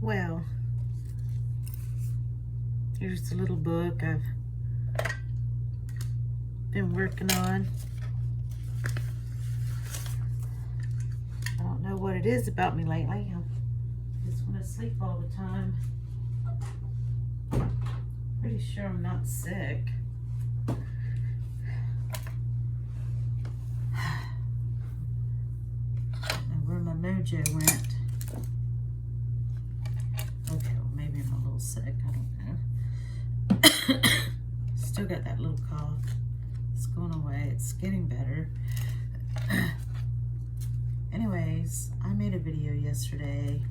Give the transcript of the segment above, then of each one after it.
Well, here's the little book I've been working on. I don't know what it is about me lately. I just want to sleep all the time. Pretty sure I'm not sick. And where my mojo went. Okay, well maybe I'm a little sick. I don't know. Still got that little cough. It's going away. It's getting better. Anyways, I made a video yesterday,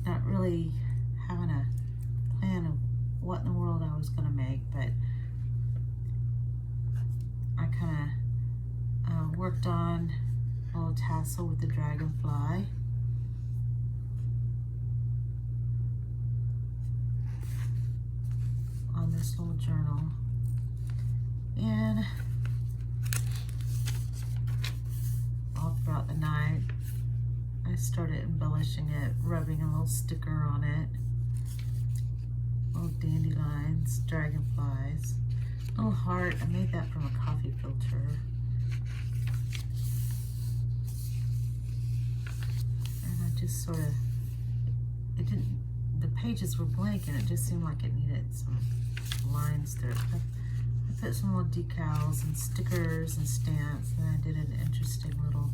not really having a plan of what in the world I was going to make, but I kind of worked on a little tassel with the dragonfly. On this little journal. And all throughout the night, I started embellishing it, rubbing a little sticker on it. Little dandelions, dragonflies. Little heart, I made that from a coffee filter. And I just sort of, the pages were blank and it just seemed like it needed some lines there. I put some little decals and stickers and stamps, and I did an interesting little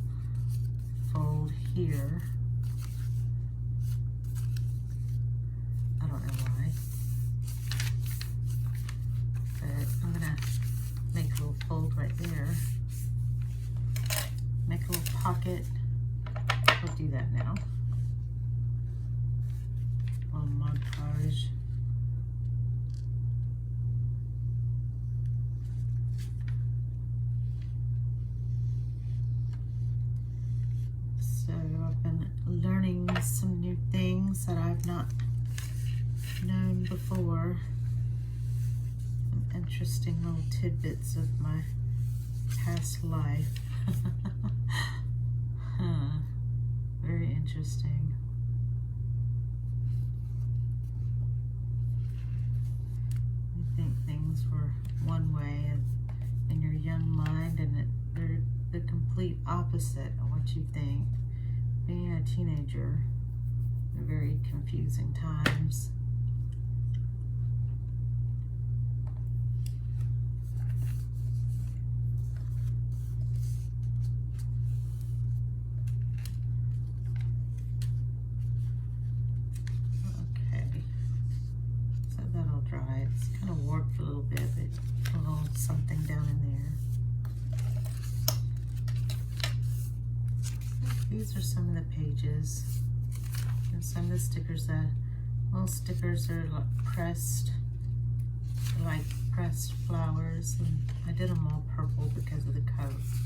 fold here. I don't know why, but I'm gonna make a little fold right there. Make a little pocket. We'll do that now. A little montage. So I've been learning some new things that I've not known before. Some interesting little tidbits of my past life. Very interesting. You think things were one way in your young mind, and they're the complete opposite of what you think. Being a teenager, they're very confusing times. Okay, so that'll dry. It's kind of warped a little bit, but a little something down in there. These are some of the pages, and some of the stickers. Little stickers are like pressed flowers, and I did them all purple because of the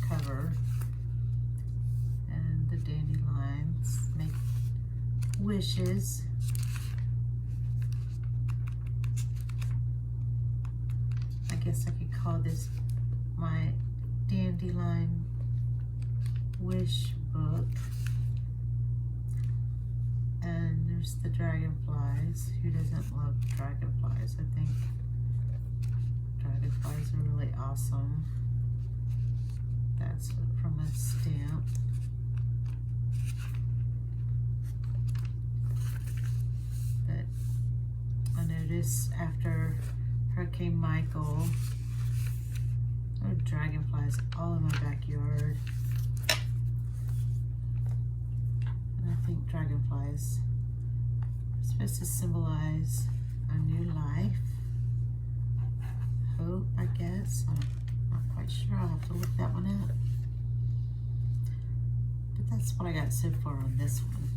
cover. And the dandelions make wishes. I guess I could call this my dandelion wish book. And there's the dragonflies. Who doesn't love dragonflies? I think dragonflies are really awesome. That's from a stamp. But I noticed after Hurricane Michael, there were dragonflies all in my backyard. I think dragonflies are supposed to symbolize a new life, hope, I guess. I'm not quite sure. I'll have to look that one up. But that's what I got so far on this one.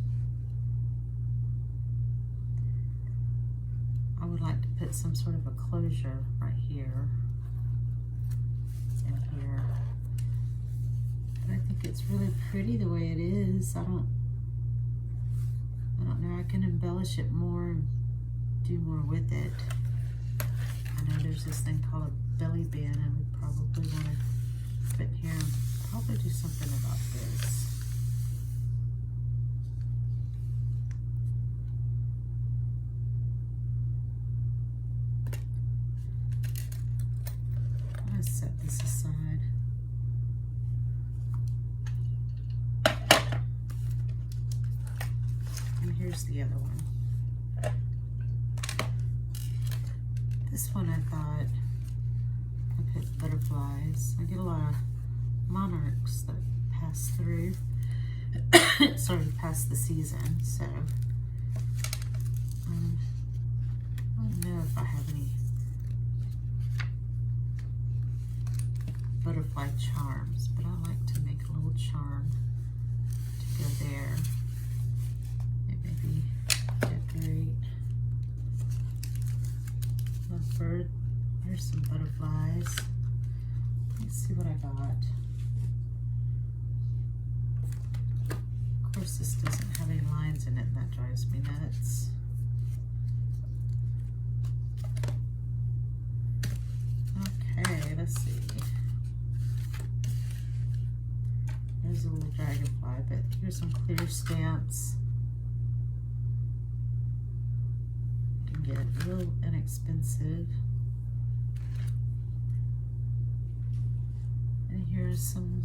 I would like to put some sort of a closure right here and here. But I think it's really pretty the way it is. I don't know, I can embellish it more and do more with it. I know there's this thing called a belly band, and we probably want to put here, probably do something about this. here's the other one. This one I thought I put butterflies. I get a lot of monarchs that pass through. Sorry, past the season, so I don't know if I have any butterfly charms, but I like to make a little charm to go there. It maybe decorate. Lovebird. Here's some butterflies. Let's see what I got. Of course, this doesn't have any lines in it, and that drives me nuts. Okay, let's see. There's a little dragonfly, but here's some clear stamps. You can get real inexpensive. And here's some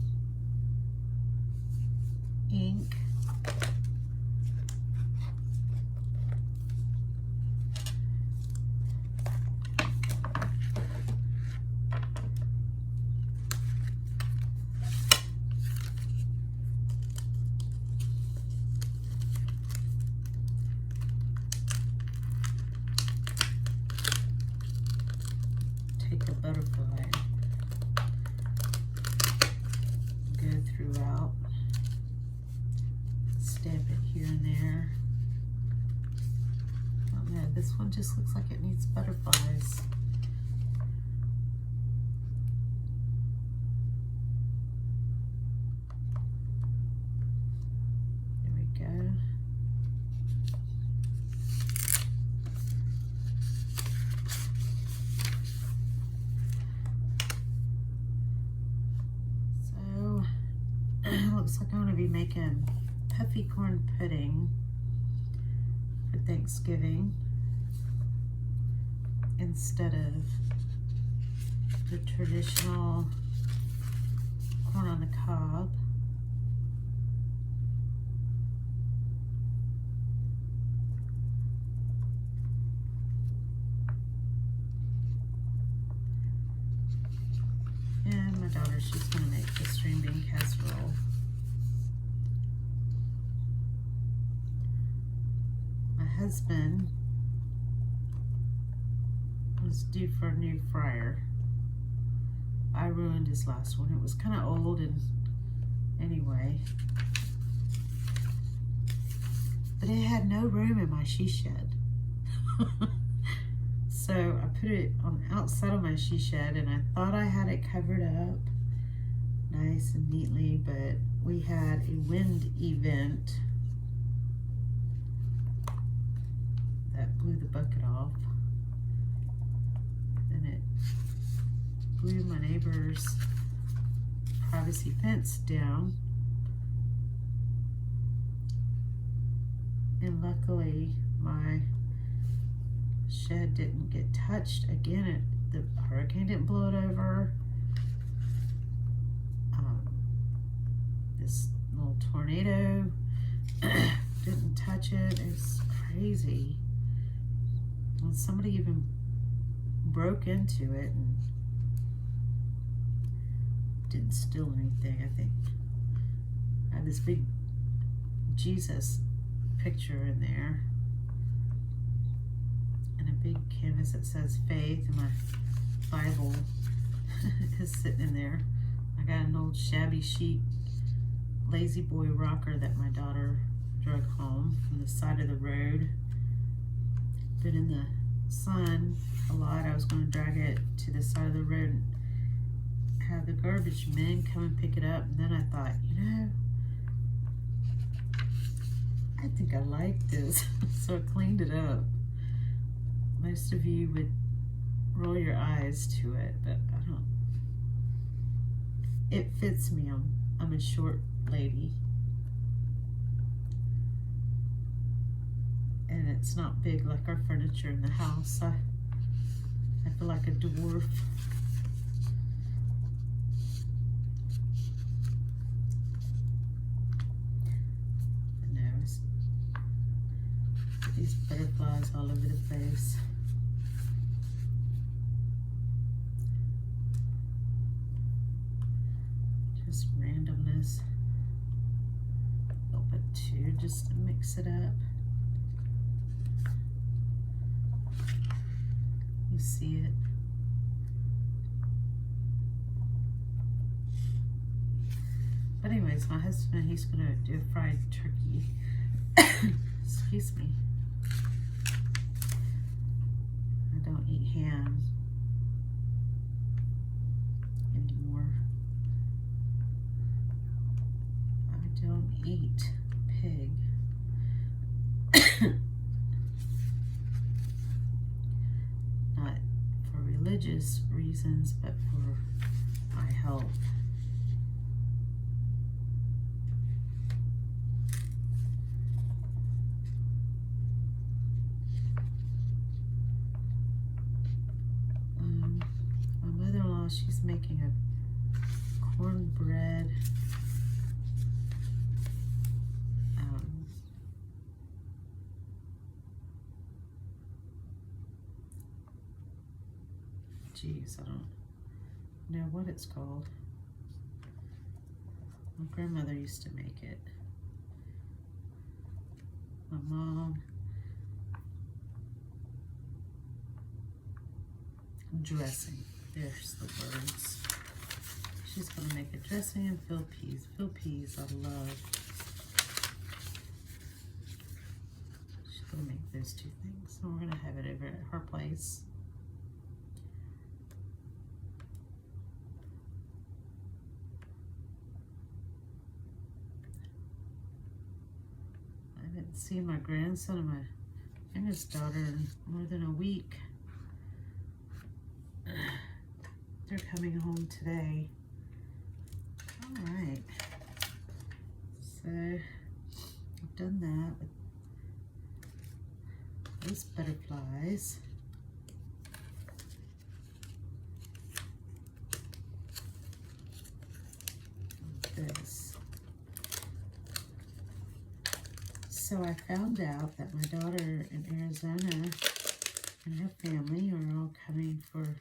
ink. Take a butterfly, go throughout, stamp it here and there. Oh no, this one just looks like it needs butterflies. There we go. Looks like I'm going to be making puffy corn pudding for Thanksgiving instead of the traditional corn on the cob. And my daughter, she's going to make the string bean casserole. My husband was due for a new fryer. I ruined his last one. It was kind of old, and anyway. But it had no room in my she shed. So I put it on the outside of my she shed, and I thought I had it covered up nice and neatly, but we had a wind event that blew the bucket off. Then it blew my neighbor's privacy fence down. And luckily my shed didn't get touched. Again, the hurricane didn't blow it over. This little tornado didn't touch it. It's crazy. And somebody even broke into it and didn't steal anything, I think. I had this big Jesus picture in there, and a big canvas that says faith, and my Bible is sitting in there. I got an old shabby chic Lazy Boy rocker that my daughter drug home from the side of the road. Been in the sun a lot. I was going to drag it to the side of the road and have the garbage men come and pick it up, and then I thought, you know, I think I like this. So I cleaned it up. Most of you would roll your eyes to it, but I don't. It fits me. I'm a short lady, and it's not big like our furniture in the house. I feel like a dwarf. These butterflies all over the place. Just randomness. I'll put 2 just to mix it up. You see it. But anyways, my husband, he's gonna do a fried turkey. Excuse me. I don't eat ham anymore. I don't eat pig. Not for religious reasons, but for my health. My mother-in-law, she's making a cornbread geez, I don't know what it's called. My grandmother used to make it. My mom. Dressing. There's the words. She's going to make a dressing and filled peas. Filled peas I love. She's going to make those 2 things. And we're going to have it over at her place. I haven't seen my grandson and my youngest daughter in more than a week. They're coming home today. All right. So I've done that with these butterflies. This. So I found out that my daughter in Arizona and her family are all coming for,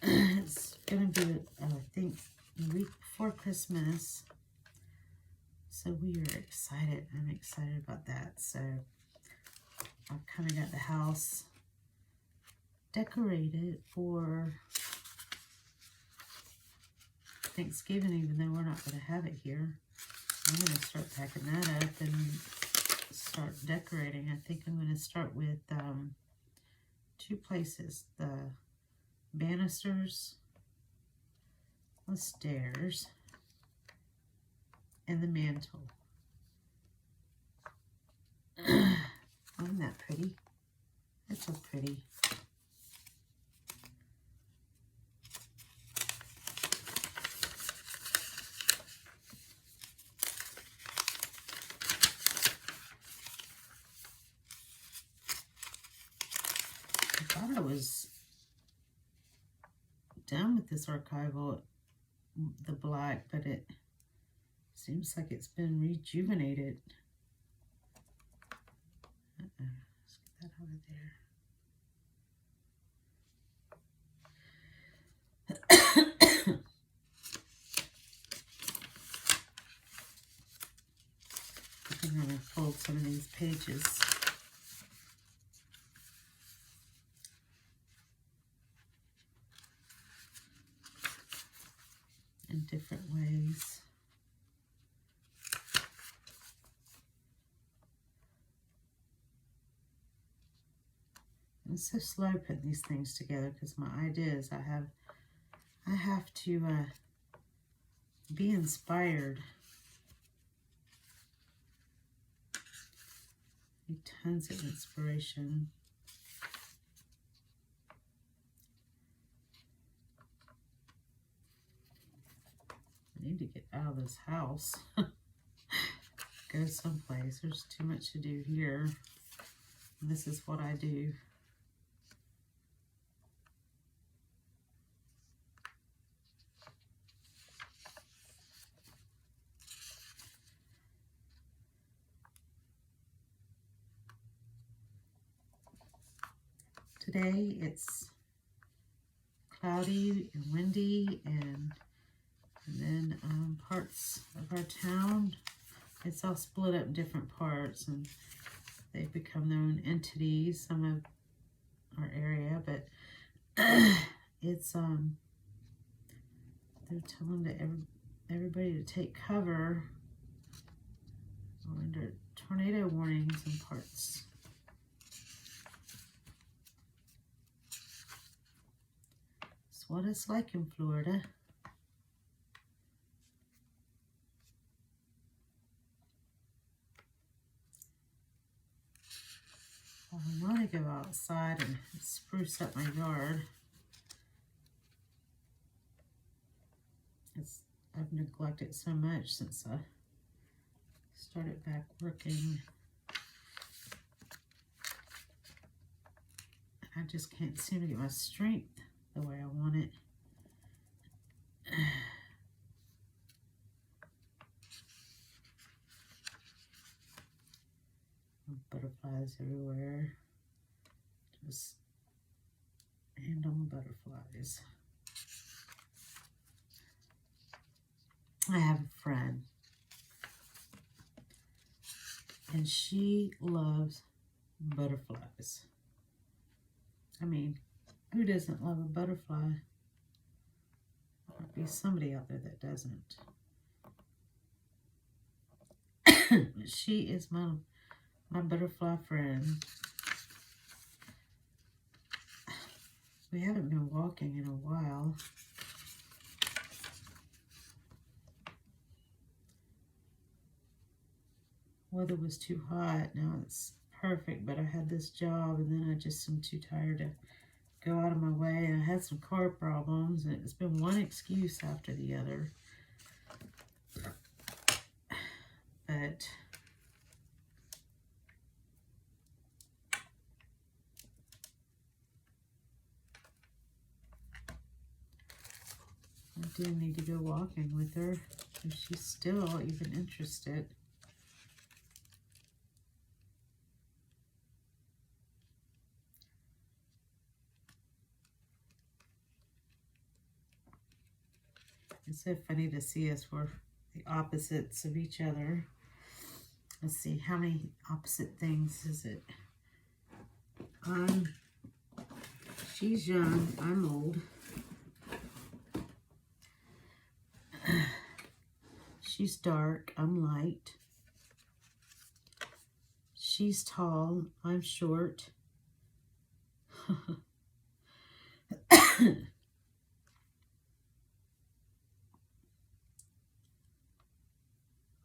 it's going to be, I think, a week before Christmas. So we are excited. I'm excited about that. So I've kind of got the house decorated for Thanksgiving, even though we're not going to have it here. I'm going to start packing that up and start decorating. I think I'm going to start with 2 places. The banisters, the stairs, and the mantle. Isn't that pretty? That's so pretty. I thought I was done with this archival, the black, but it seems like it's been rejuvenated. Let's get that out of there. I think I'm going to fold some of these pages. In different ways. I'm so slow putting these things together because my ideas, I have to be inspired. Need tons of inspiration. I need to get out of this house. Go someplace. There's too much to do here. This is what I do. today. It's cloudy and windy, and then parts of our town, it's all split up in different parts, and they've become their own entities, some of our area, but it's they're telling everybody to take cover. We're under tornado warnings in parts. It's what it's like in Florida. I want to go outside and spruce up my yard. I've neglected so much since I started back working. I just can't seem to get my strength the way I want it. Butterflies everywhere. Just hand on butterflies. I have a friend, and she loves butterflies. I mean, who doesn't love a butterfly? There'll be somebody out there that doesn't. She is my butterfly friend. We haven't been walking in a while. Weather was too hot. Now it's perfect, but I had this job, and then I just am too tired to go out of my way. And I had some car problems, and it's been one excuse after the other. But I do need to go walking with her if she's still even interested. It's so funny to see us. We're the opposites of each other. Let's see, how many opposite things is it? She's young, I'm old. She's dark, I'm light. She's tall, I'm short.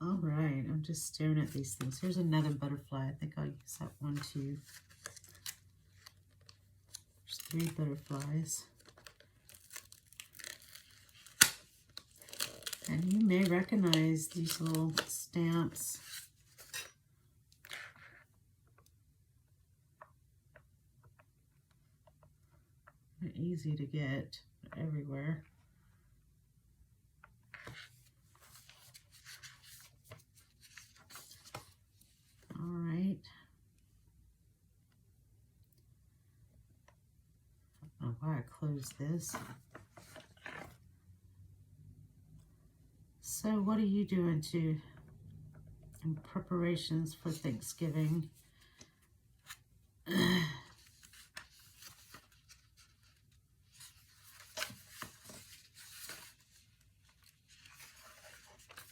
All right, I'm just staring at these things. Here's another butterfly. I think I'll use that one too. There's 3 butterflies. And you may recognize these little stamps. They're easy to get everywhere. All right. I don't know why I closed this. So what are you doing in preparations for Thanksgiving?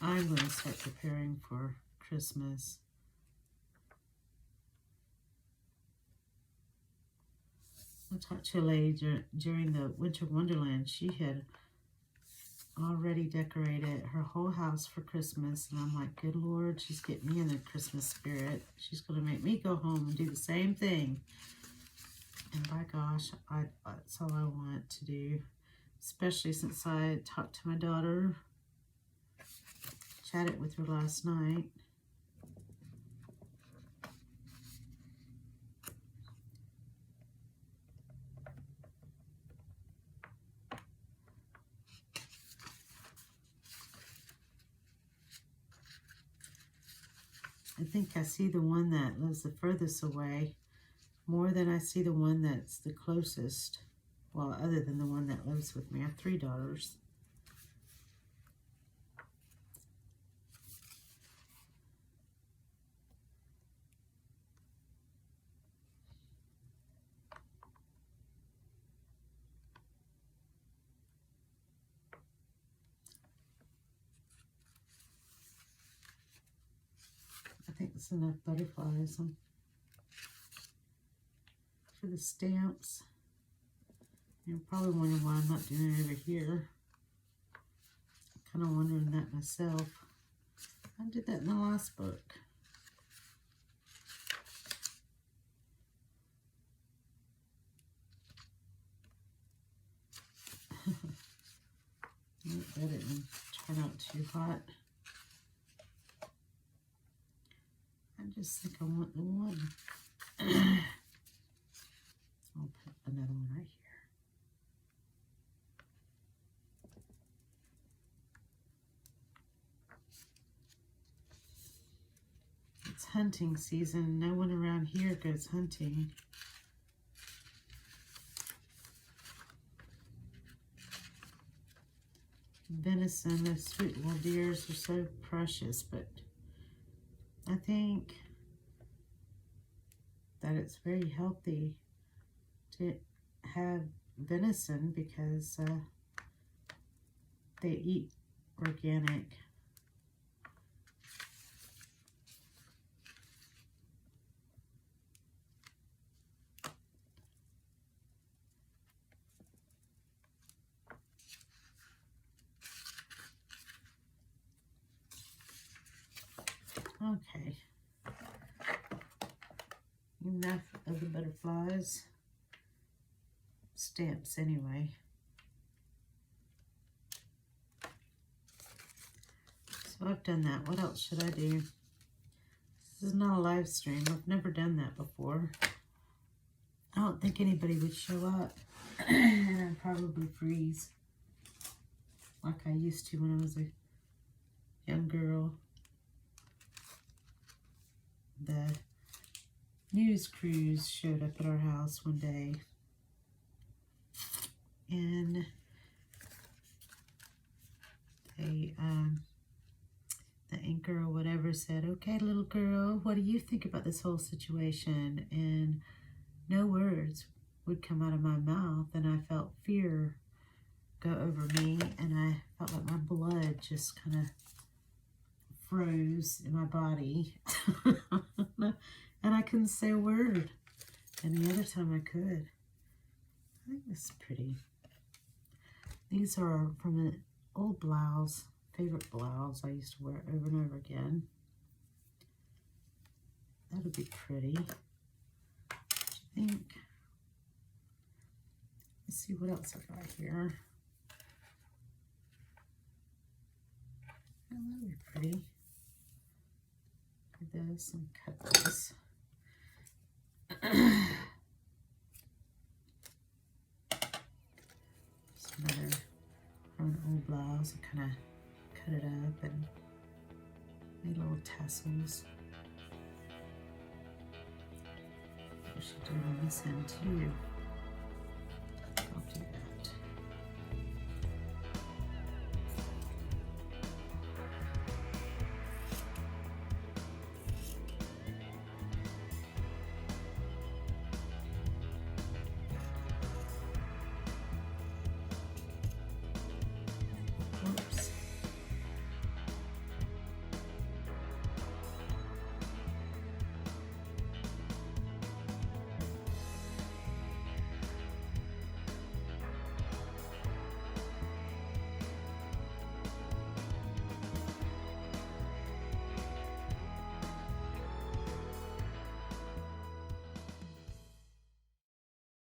I'm going to start preparing for Christmas. I talked to a lady during the Winter Wonderland. She had already decorated her whole house for Christmas, and I'm like, good Lord, she's getting me in the Christmas spirit. She's going to make me go home and do the same thing. And by gosh, that's all I want to do, especially since I talked to my daughter, chatted with her last night. I think I see the one that lives the furthest away. more than I see the one that's the closest. Well, other than the one that lives with me. I have 3 daughters. I think it's enough butterflies for the stamps. You're probably wondering why I'm not doing it over here. Kind of wondering that myself. I did that in the last book. That didn't turn out too hot. I just think I want the one. I'll put another one right here. It's hunting season. No one around here goes hunting. Venison, those sweet little deers are so precious, but I think that it's very healthy to have venison because they eat organic. Okay, enough of the butterflies. Stamps anyway. So I've done that. What else should I do? This is not a live stream. I've never done that before. I don't think anybody would show up and I'd probably freeze like I used to when I was a young girl. The news crews showed up at our house one day, and they, the anchor or whatever said, "Okay, little girl, what do you think about this whole situation?" And no words would come out of my mouth, and I felt fear go over me, and I felt like my blood just kind of froze in my body. And I couldn't say a word. And the other time I could. I think this is pretty. These are from an old blouse, favorite blouse I used to wear over and over again. That would be pretty. What do you think? Let's see what else I got here. Oh, that would be pretty. Do this and cut this. Another from an old blouse. I kind of cut it up and made little tassels. I should do on this end too.